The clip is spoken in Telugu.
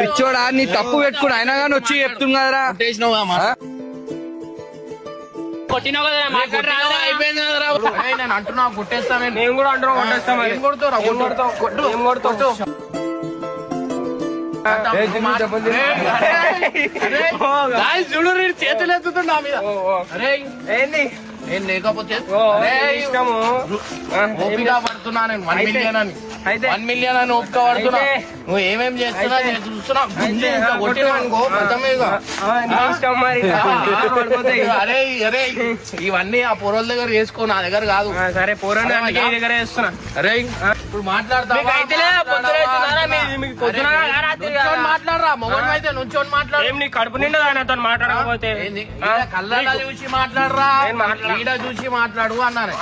పిచ్చోడా నీ తప్పు పెట్టుకుని అయినా కానీ వచ్చి చెప్తున్నా కదరా. కొట్టినావు కదా అయిపోయింది కదరా. నేను అంటున్నా కొట్టేస్తా. నేను కూడా అంటున్నా కొట్టేస్తా. చూడు చేతులు ఎత్తుతుండ మీద. అరే ఏంది నేను లేకపోతే ఇష్టము ఓపిక పడుతున్నా నేను 1 మిలియన్ అని. 1 మిలియన్ అని ఓపిక పడుతున్నా. నువ్వు ఏమేం చేస్తున్నా నేను చూస్తున్నా. కొట్టినానుకో అరే అరే ఇవన్నీ ఆ పొరల దగ్గర చేసుకో, నా దగ్గర కాదు. సరే పోరాడు దగ్గర చేస్తున్నా. అరే ఇప్పుడు మాట్లాడతా మాట్లాడరా. మొగన్ అయితే నుంచోని మాట్లాడు. నీ కడుపు నిండా నాతో మాట్లాడకపోతే కళ్ళ చూసి మాట్లాడరా, ఈడ చూసి మాట్లాడు అన్నాను.